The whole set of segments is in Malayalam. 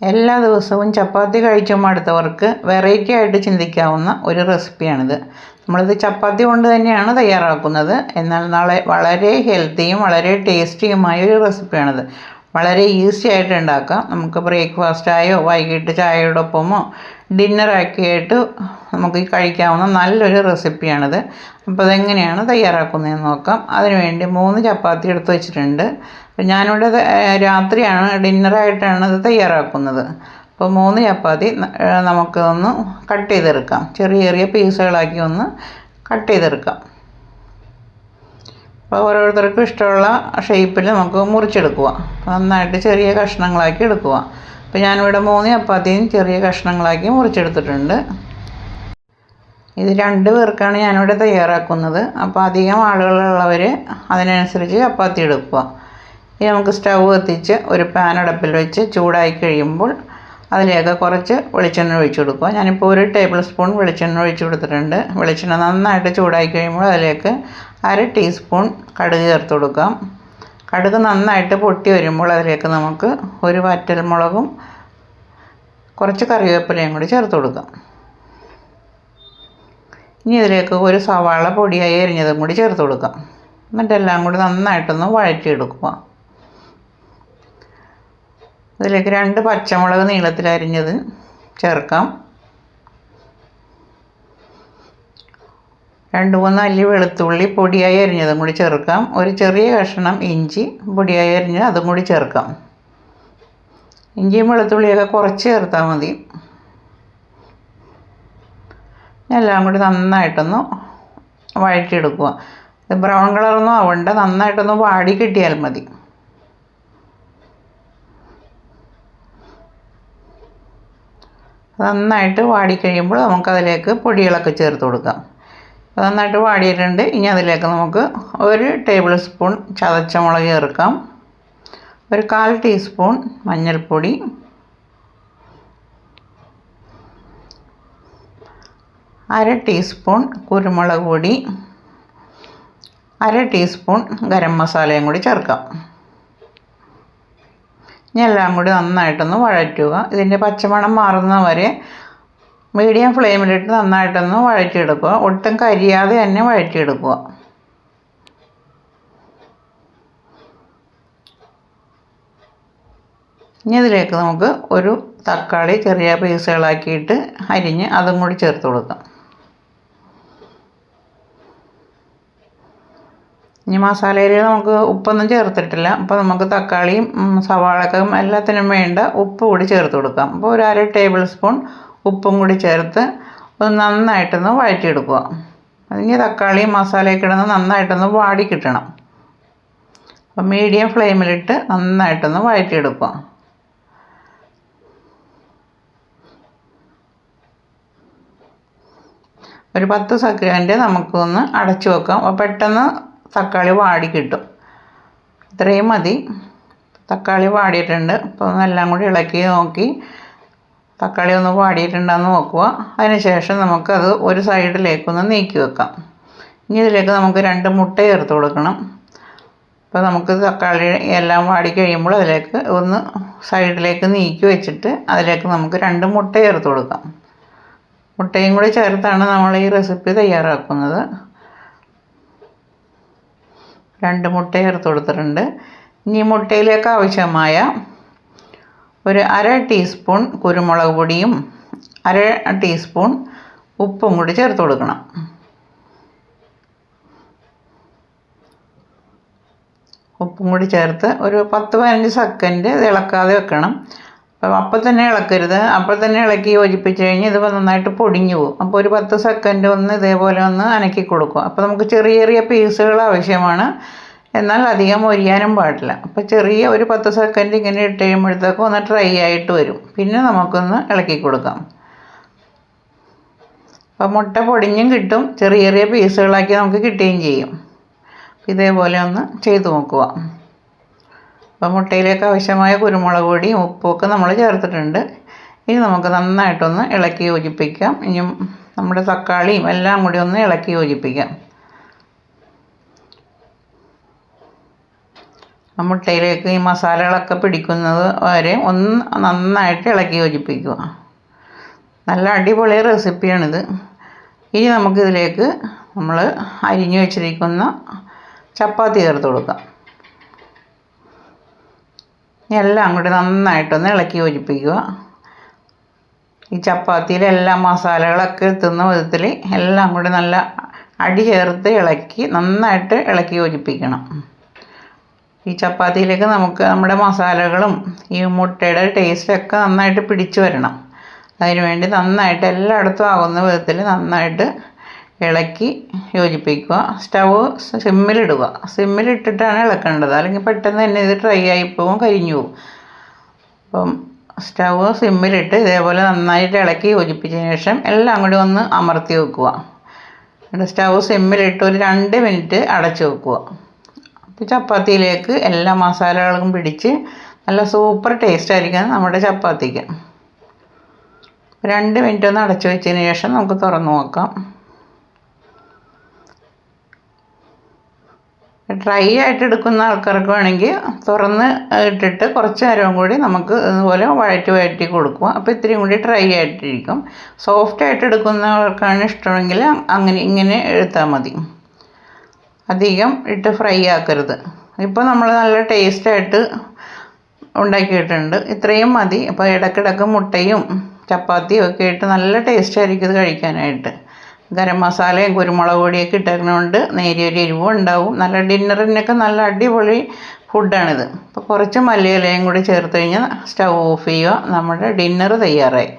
എല്ലാ ദിവസവും ചപ്പാത്തി കഴിച്ചു മടുത്തവർക്ക് വെറൈറ്റി ആയിട്ട് ചിന്തിക്കാവുന്ന ഒരു റെസിപ്പിയാണിത്. നമ്മളിത് ചപ്പാത്തി കൊണ്ട് തന്നെയാണ് തയ്യാറാക്കുന്നത്. എന്നാൽ വളരെ ഹെൽത്തിയും വളരെ ടേസ്റ്റിയുമായ ഒരു റെസിപ്പിയാണിത്. വളരെ ഈസി ആയിട്ട് ഉണ്ടാക്കാം. നമുക്ക് ബ്രേക്ക്ഫാസ്റ്റായോ വൈകിട്ട് ചായയോടൊപ്പമോ ഡിന്നറാക്കിയായിട്ട് നമുക്ക് കഴിക്കാവുന്ന നല്ലൊരു റെസിപ്പിയാണിത്. അപ്പോൾ അതെങ്ങനെയാണ് തയ്യാറാക്കുന്നതെന്ന് നോക്കാം. അതിനുവേണ്ടി 3 ചപ്പാത്തി എടുത്ത് വെച്ചിട്ടുണ്ട്. അപ്പോൾ ഞാനിവിടെ രാത്രിയാണ് ഡിന്നറായിട്ടാണ് ഇത് തയ്യാറാക്കുന്നത്. അപ്പോൾ 3 ചപ്പാത്തി നമുക്ക് ഒന്ന് കട്ട് ചെയ്തെടുക്കാം. ചെറിയ ചെറിയ പീസുകളാക്കി ഒന്ന് കട്ട് ചെയ്തെടുക്കാം. അപ്പോൾ ഓരോരുത്തർക്കും ഇഷ്ടമുള്ള ഷേപ്പിൽ നമുക്ക് മുറിച്ചെടുക്കുക. നന്നായിട്ട് ചെറിയ കഷ്ണങ്ങളാക്കി എടുക്കുക. അപ്പോൾ ഞാനിവിടെ 3 ചപ്പാത്തിയും ചെറിയ കഷ്ണങ്ങളാക്കി മുറിച്ചെടുത്തിട്ടുണ്ട്. ഇത് 2 പേർക്കാണ് ഞാനിവിടെ തയ്യാറാക്കുന്നത്. അപ്പോൾ അധികം ആളുകളുള്ളവർ അതിനനുസരിച്ച് ചപ്പാത്തി എടുക്കുക. ഇനി നമുക്ക് സ്റ്റൗ കത്തിച്ച് ഒരു പാൻ അടുപ്പിൽ വെച്ച് ചൂടായി കഴിയുമ്പോൾ അതിലേക്ക് കുറച്ച് വെളിച്ചെണ്ണ ഒഴിച്ചു കൊടുക്കുക. ഞാനിപ്പോൾ 1 ടേബിൾ സ്പൂൺ വെളിച്ചെണ്ണ ഒഴിച്ചു കൊടുത്തിട്ടുണ്ട്. വെളിച്ചെണ്ണ നന്നായിട്ട് ചൂടായി കഴിയുമ്പോൾ അതിലേക്ക് 1/2 ടീസ്പൂൺ കടുക് ചേർത്ത് കൊടുക്കാം. കടുക് നന്നായിട്ട് പൊട്ടി വരുമ്പോൾ അതിലേക്ക് നമുക്ക് ഒരു വറ്റൽമുളകും കുറച്ച് കറിവേപ്പിലയും കൂടി ചേർത്ത് കൊടുക്കാം. ഇനി ഇതിലേക്ക് ഒരു സവാള പൊടിയായി അരിഞ്ഞതും കൂടി ചേർത്ത് കൊടുക്കാം. എന്നിട്ടെല്ലാം കൂടി നന്നായിട്ടൊന്ന് വഴറ്റിയെടുക്കുക. ഇതിലേക്ക് 2 പച്ചമുളക് നീളത്തിൽ അരിഞ്ഞത് ചേർക്കാം. 2-3 അല്ലി വെളുത്തുള്ളി പൊടിയായി അരിഞ്ഞതും കൂടി ചേർക്കാം. ഒരു ചെറിയ കഷ്ണം ഇഞ്ചി പൊടിയായി അരിഞ്ഞത് അതും കൂടി ചേർക്കാം. ഇഞ്ചിയും വെളുത്തുള്ളിയൊക്കെ കുറച്ച് ചേർത്താൽ മതി. എല്ലാം കൂടി നന്നായിട്ടൊന്ന് വഴറ്റിയെടുക്കുക. ഇത് ബ്രൗൺ കളറൊന്നും ആവണ്ട, നന്നായിട്ടൊന്ന് വാടി കിട്ടിയാൽ മതി. നന്നായിട്ട് വാടിക്കഴിയുമ്പോൾ നമുക്കതിലേക്ക് പൊടികളൊക്കെ ചേർത്ത് കൊടുക്കാം. നന്നായിട്ട് വാടിയിട്ടുണ്ട്. ഇനി അതിലേക്ക് നമുക്ക് 1 ടേബിൾ സ്പൂൺ ചതച്ച മുളക് ചേർക്കാം. ഒരു 1/4 ടീസ്പൂൺ മഞ്ഞൾപ്പൊടി, 1/2 ടീസ്പൂൺ കുരുമുളക് പൊടി, 1/2 ടീസ്പൂൺ ഗരം മസാലയും കൂടി ചേർക്കാം. ഇനി എല്ലാം കൂടി നന്നായിട്ടൊന്ന് വഴറ്റുക. ഇതിൻ്റെ പച്ചമണം മാറുന്നവരെ മീഡിയം ഫ്ലെയിമിലിട്ട് നന്നായിട്ടൊന്ന് വഴറ്റിയെടുക്കുക. ഒട്ടും കരിയാതെ തന്നെ വഴറ്റിയെടുക്കുക. ഇനി ഇതിലേക്ക് നമുക്ക് ഒരു തക്കാളി ചെറിയ പീസുകളാക്കിയിട്ട് അരിഞ്ഞ് അതും കൂടി ചേർത്ത് കൊടുക്കാം. ഇനി മസാലയിൽ നമുക്ക് ഉപ്പൊന്നും ചേർത്തിട്ടില്ല. അപ്പോൾ നമുക്ക് തക്കാളിയും സവാളക്കും എല്ലാത്തിനും വേണ്ട ഉപ്പ് കൂടി ചേർത്ത് കൊടുക്കാം. അപ്പോൾ ഒരു 1/2 ടേബിൾ സ്പൂൺ ഉപ്പും കൂടി ചേർത്ത് ഒന്ന് നന്നായിട്ടൊന്ന് വഴറ്റിയെടുക്കുക. അതിന് തക്കാളിയും മസാലയൊക്കെ ഇടുന്ന നന്നായിട്ടൊന്ന് വാടി കിട്ടണം. അപ്പോൾ മീഡിയം ഫ്ലെയിമിലിട്ട് നന്നായിട്ടൊന്ന് വഴറ്റിയെടുക്കുക. ഒരു 10 സെക്കൻഡ് നമുക്കൊന്ന് അടച്ചു വെക്കാം. അപ്പോൾ പെട്ടെന്ന് തക്കാളി വാടി കിട്ടും. ഇത്രയും മതി. തക്കാളി വാടിയിട്ടുണ്ട്. അപ്പോൾ ഒന്നെല്ലാം കൂടി ഇളക്കി നോക്കി തക്കാളി ഒന്ന് വാടിയിട്ടുണ്ടെന്ന് നോക്കുക. അതിനുശേഷം നമുക്കത് ഒരു സൈഡിലേക്കൊന്ന് നീക്കി വെക്കാം. ഇനി ഇതിലേക്ക് നമുക്ക് 2 മുട്ട ചേർത്ത് കൊടുക്കണം. അപ്പോൾ നമുക്ക് തക്കാളി എല്ലാം വാടി കഴിയുമ്പോൾ അതിലേക്ക് ഒന്ന് സൈഡിലേക്ക് നീക്കി വെച്ചിട്ട് അതിലേക്ക് നമുക്ക് 2 മുട്ട ചേർത്ത് കൊടുക്കാം. മുട്ടയും കൂടി ചേർത്താണ് നമ്മൾ ഈ റെസിപ്പി തയ്യാറാക്കുന്നത്. 2 മുട്ട ചേർത്ത് കൊടുത്തിട്ടുണ്ട്. ഇനി മുട്ടയിലേക്ക് ആവശ്യമായ ഒരു 1/2 ടീസ്പൂൺ കുരുമുളക് പൊടിയും 1/2 ടീസ്പൂൺ ഉപ്പും കൂടി ചേർത്ത് കൊടുക്കണം. ഉപ്പും കൂടി ചേർത്ത് ഒരു 10-15 സെക്കൻഡ് ഇത് ഇളക്കാതെ വെക്കണം. അപ്പോൾ തന്നെ ഇളക്കരുത്. അപ്പോൾ തന്നെ ഇളക്കി യോജിപ്പിച്ച് കഴിഞ്ഞ് ഇത് നന്നായിട്ട് പൊടിഞ്ഞു പോകും. അപ്പോൾ ഒരു 10 സെക്കൻഡ് ഒന്ന് ഇതേപോലെ ഒന്ന് അനക്കി കൊടുക്കുക. അപ്പോൾ നമുക്ക് ചെറിയ ചെറിയ പീസുകൾ ആവശ്യമാണ്, എന്നാൽ അധികം മൊരിയാനും പാടില്ല. അപ്പോൾ ചെറിയ ഒരു 10 സെക്കൻഡ് ഇങ്ങനെ ഇട്ട് കഴിയുമ്പോഴത്തേക്കും ഒന്ന് ഡ്രൈ ആയിട്ട് വരും. പിന്നെ നമുക്കൊന്ന് ഇളക്കി കൊടുക്കാം. അപ്പോൾ മുട്ട പൊടിഞ്ഞും കിട്ടും, ചെറിയ ചെറിയ പീസുകളാക്കി നമുക്ക് കിട്ടുകയും ചെയ്യും. ഇതേപോലെ ഒന്ന് ചെയ്ത് നോക്കുക. അപ്പോൾ മുട്ടയിലേക്ക് ആവശ്യമായ കുരുമുളക് പൊടിയും ഉപ്പുമൊക്കെ നമ്മൾ ചേർത്തിട്ടുണ്ട്. ഇനി നമുക്ക് നന്നായിട്ടൊന്ന് ഇളക്കി യോജിപ്പിക്കാം. ഇനിയും നമ്മുടെ തക്കാളിയും എല്ലാം കൂടി ഒന്ന് ഇളക്കി യോജിപ്പിക്കാം. മുട്ടയിലേക്ക് ഈ മസാലകളൊക്കെ പിടിക്കുന്നത് വരെ ഒന്ന് നന്നായിട്ട് ഇളക്കി യോജിപ്പിക്കുക. നല്ല അടിപൊളി റെസിപ്പിയാണിത്. ഇനി നമുക്കിതിലേക്ക് നമ്മൾ അരിഞ്ഞു വെച്ചിരിക്കുന്ന ചപ്പാത്തി ചേർത്ത് കൊടുക്കാം. എല്ലാം കൂടി നന്നായിട്ടൊന്ന് ഇളക്കി യോജിപ്പിക്കുക. ഈ ചപ്പാത്തിയിൽ എല്ലാ മസാലകളൊക്കെ എത്തുന്ന വിധത്തിൽ എല്ലാം കൂടി നല്ല അടി ചേർത്ത് ഇളക്കി നന്നായിട്ട് ഇളക്കി യോജിപ്പിക്കണം. ഈ ചപ്പാത്തിയിലേക്ക് നമുക്ക് നമ്മുടെ മസാലകളും ഈ മുട്ടയുടെ ടേസ്റ്റൊക്കെ നന്നായിട്ട് പിടിച്ചു വരണം. അതിനുവേണ്ടി നന്നായിട്ട് എല്ലായിടത്തും ആകുന്ന വിധത്തിൽ നന്നായിട്ട് ഇളക്കി യോജിപ്പിക്കുക. സ്റ്റവ് സിമ്മിലിടുക. സിമ്മിലിട്ടിട്ടാണ് ഇളക്കേണ്ടത്, അല്ലെങ്കിൽ പെട്ടെന്ന് തന്നെ ഇത് ഡ്രൈ ആയിപ്പോവും, കരിഞ്ഞു പോകും. അപ്പം സ്റ്റവ് സിമ്മിലിട്ട് ഇതേപോലെ നന്നായിട്ട് ഇളക്കി യോജിപ്പിച്ചതിന് ശേഷം എല്ലാം കൂടി ഒന്ന് അമർത്തി വെക്കുക. എന്നിട്ട് സ്റ്റവ് സിമ്മിലിട്ട് ഒരു 2 മിനിറ്റ് അടച്ചു വെക്കുക. അപ്പോൾ ചപ്പാത്തിയിലേക്ക് എല്ലാ മസാലകളും പിടിച്ച് നല്ല സൂപ്പർ ടേസ്റ്റ് ആയിരിക്കും നമ്മുടെ ചപ്പാത്തിക്ക്. 2 മിനിറ്റ് ഒന്ന് അടച്ചു വെച്ചതിന് ശേഷം നമുക്ക് തുറന്നു നോക്കാം. ഡ്രൈ ആയിട്ട് എടുക്കുന്ന ആൾക്കാർക്ക് വേണമെങ്കിൽ തുറന്ന് ഇട്ടിട്ട് കുറച്ച് നേരം കൂടി നമുക്ക് ഇതുപോലെ വഴറ്റി കൊടുക്കുക. അപ്പോൾ ഇത്തിരി കൂടി ഡ്രൈ ആയിട്ടിരിക്കും. സോഫ്റ്റായിട്ട് എടുക്കുന്നവർക്കാണ് ഇഷ്ടമെങ്കിൽ ഇങ്ങനെ എടുത്താൽ മതി. അധികം ഇട്ട് ഫ്രൈ ആക്കരുത്. ഇപ്പോൾ നമ്മൾ നല്ല ടേസ്റ്റായിട്ട് ഉണ്ടാക്കിയിട്ടുണ്ട്. ഇത്രയും മതി. അപ്പോൾ ഇടയ്ക്കിടയ്ക്ക് മുട്ടയും ചപ്പാത്തിയും ഒക്കെ ഇട്ട് നല്ല ടേസ്റ്റായിരിക്കും ഇത് കഴിക്കാനായിട്ട്. ഗരം മസാലയും കുരുമുളക് പൊടിയൊക്കെ ഇട്ടതുകൊണ്ട് നേരിയൊരു എരിവും ഉണ്ടാവും. നല്ല ഡിന്നറിനൊക്കെ നല്ല അടിപൊളി ഫുഡാണിത്. അപ്പോൾ കുറച്ച് മല്ലിയിലയും കൂടി ചേർത്ത് കഴിഞ്ഞാൽ സ്റ്റൗ ഓഫ് ചെയ്യുക. നമ്മുടെ ഡിന്നർ തയ്യാറായി.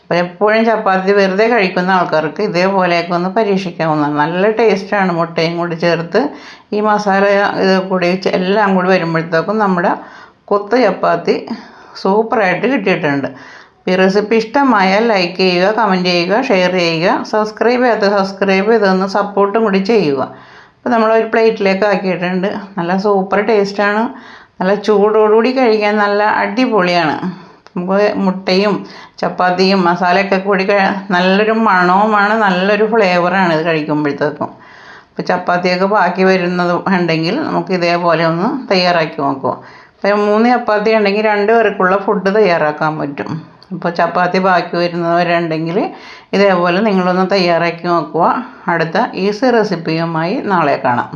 അപ്പോൾ എപ്പോഴും ചപ്പാത്തി വെറുതെ കഴിക്കുന്ന ആൾക്കാർക്ക് ഇതേപോലെയൊക്കെ ഒന്ന് പരീക്ഷിക്കാവുന്നതാണ്. നല്ല ടേസ്റ്റാണ്. മുട്ടയും കൂടി ചേർത്ത് ഈ മസാല ഇത് കൂടി എല്ലാം കൂടി വരുമ്പോഴത്തേക്കും നമ്മുടെ കൊത്ത് ചപ്പാത്തി സൂപ്പറായിട്ട് കിട്ടിയിട്ടുണ്ട്. ഈ റെസിപ്പി ഇഷ്ടമായാൽ ലൈക്ക് ചെയ്യുക, കമൻറ്റ് ചെയ്യുക, ഷെയർ ചെയ്യുക. സബ്സ്ക്രൈബ് ചെയ്തൊന്ന് സപ്പോർട്ടും കൂടി ചെയ്യുക. അപ്പോൾ നമ്മളൊരു പ്ലേറ്റിലേക്ക് ആക്കിയിട്ടുണ്ട്. നല്ല സൂപ്പർ ടേസ്റ്റാണ്. നല്ല ചൂടോടുകൂടി കഴിക്കാൻ നല്ല അടിപൊളിയാണ്. നമുക്ക് മുട്ടയും ചപ്പാത്തിയും മസാലയൊക്കെ കൂടി നല്ലൊരു മണവുമാണ്, നല്ലൊരു ഫ്ലേവറാണ് ഇത് കഴിക്കുമ്പോഴത്തേക്കും. അപ്പോൾ ചപ്പാത്തിയൊക്കെ ബാക്കി വരുന്നത് ഉണ്ടെങ്കിൽ നമുക്ക് ഇതേപോലെ ഒന്ന് തയ്യാറാക്കി നോക്കുക. അപ്പോൾ 3 ചപ്പാത്തി ഉണ്ടെങ്കിൽ 2 പേർക്കുള്ള ഫുഡ് തയ്യാറാക്കാൻ പറ്റും. അപ്പോൾ ചപ്പാത്തി ബാക്കി വരുന്നവരുണ്ടെങ്കിൽ ഇതേപോലെ നിങ്ങളൊന്ന് തയ്യാറാക്കി നോക്കുക. അടുത്ത ഈസി റെസിപ്പിയുമായി നാളെ കാണാം.